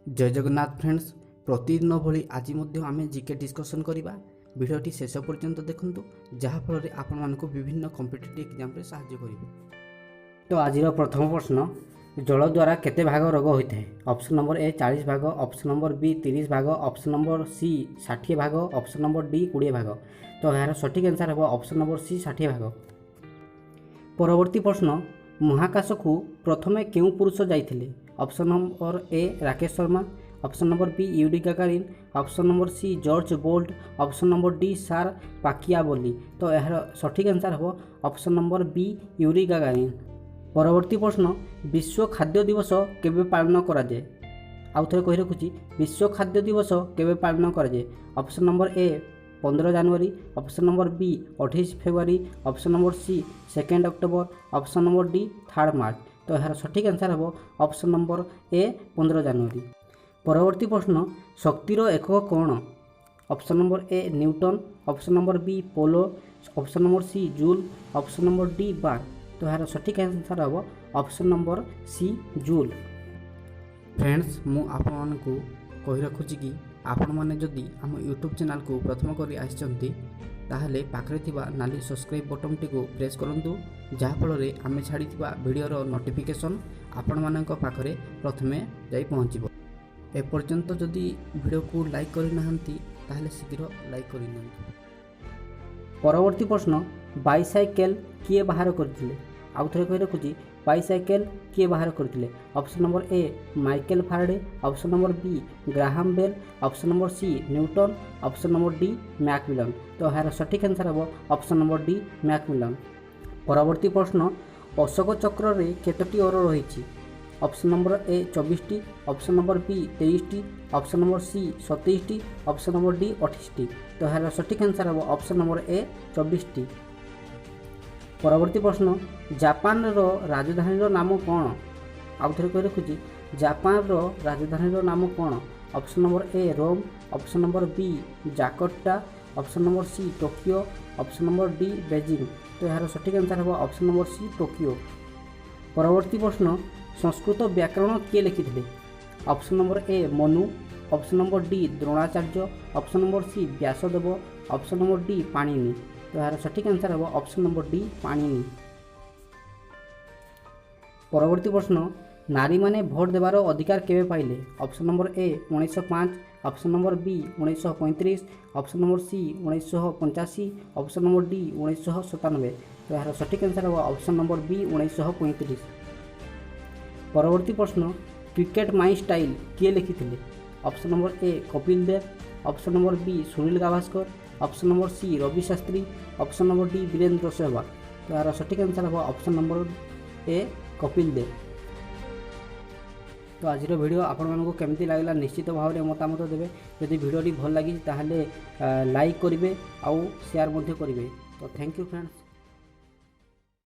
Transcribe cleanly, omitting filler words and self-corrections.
जय जगन्नाथ फ्रेंड्स, प्रतिदिन भली आज आम जीके डिस्कसन करवा। भिडियोटी शेष पर्यंत देखु जहाँफल आपण मानक विभिन्न कॉम्पिटिटिव एग्जाम रे सहाय्य करिवो। तो आज प्रथम प्रश्न, जल द्वारा केते भाग रोग होता है? ऑप्शन नंबर ए 40 भाग, ऑप्शन नंबर बी 30 भाग, ऑप्शन नंबर सी 60 भाग, ऑप्शन नंबर डी 20 भाग। तो यार सठिक आंसर है ऑप्शन नंबर सी 60 भाग। परवर्ती प्रश्न, महाकाश को प्रथमे क्यों पुरुष जाइथिले? Option number A Rakesh Sharma, option number B Yuri Gagarin, option number C George Bolt, option number D सार पाकियाबोली। तो यार सठिक आंसर हो option number B Yuri Gagarin. परवर्ती प्रश्न, विश्व खाद्य दिवस केबे पालन करा जाए? आउ थे कही रखुची, विश्व खाद्य दिवस केबे पालन करा जाए? ऑप्शन नंबर ए 15 जनवरी, ऑप्शन नंबर बी 28 फेब्रुआरी, ऑप्शन नंबर सी 2 अक्टोबर, ऑप्शन नंबर डी 3 मार्च। तो यार सठिक आंसर है ऑप्शन नंबर ए 15 जनवरी। परवर्ती प्रश्न, शक्तिर एकक कौन? Option number A newton, option number B पोलो, option number C joule, option number D bar. तो यार सठिक आंसर है option number C joule. Friends, मु आपण मानकु कहि रखुची कि आपण माने जदि आम यूट्यूब चैनल को प्रथम करी आछंती ताहले पाखरे थिबा नाली सब्सक्राइब बटन टी को प्रेस करंतु, जहाँ फल रे आमे छाड़ी थिबा वीडियोर नोटिफिकेशन आपण मानक पाखरे प्रथमे जाई पहुँचबो। ए पर्यंत जदि वीडियो को लाइक करि नाहंती ताहले शीघ्र लाइक करि नियंतु। परवर्ती प्रश्न, बाइसाइकेल किए बाहर करथिले? आउ थरे कहि रखुची, बाइसाइकेल किए बाहर करथिले? Option number A Michael Faraday, option number B Graham Bell, option number C Newton, option number D Macmillan. तो यार सठिक आंसर है ऑप्शन नंबर डी मैकमिलन। परवर्ती प्रश्न, अशोक चक्र रे केतोटी ओर रही? ऑप्शन नंबर ए 24टी, ऑप्शन नंबर बी 23टी, ऑप्शन नंबर सी 27टी, ऑप्शन नंबर डी 28टी। तो यार सठिक आंसर है ऑप्शन नंबर ए 24टी। परवर्ती प्रश्न, जापान रो राजधानी रो नाम कौन? आउ थे कही रखुची, जापान रो राजधानी रो नाम कौन? Option number A Rome, option number B Jakarta, option number C Tokyo, option number D Beijing. तो यार सठिक आंसर है ऑप्शन नंबर सी टोकियो। परवर्ती प्रश्न, संस्कृत व्याकरण किए लिखिथिले? Option number A Manu, option number D Dronacharya, option number C Vyasdev, option number D Panini. तो यार सठिक आंसर है ऑप्शन नंबर डी पाणिनि। परवर्ती प्रश्न, नारी माने भोट देवार अधिकार केबे पाइले? Option number A 1905, option number B 1935, option number C 1985, option number D 1997। तो यार सठिक आंसर है ऑप्शन नंबर बी 1935। परवर्ती प्रश्न, क्रिकेट माई स्टाइल किए लिखिथिले? Option number A Kapil Dev, option number B Sunil Gavaskar, option number C Ravi Shastri, option number D Virender Sehwag. तो यार सठिक आंसर है option number A Kapil Dev. तो आज वीडियो आपण मानक केमती लागला निश्चित भाव में मतामत देवे। यदि वीडियो भल लगी ताहले लाइक करेंगे आउ शेयर करेंगे। तो थैंक यू फ्रेंड्स।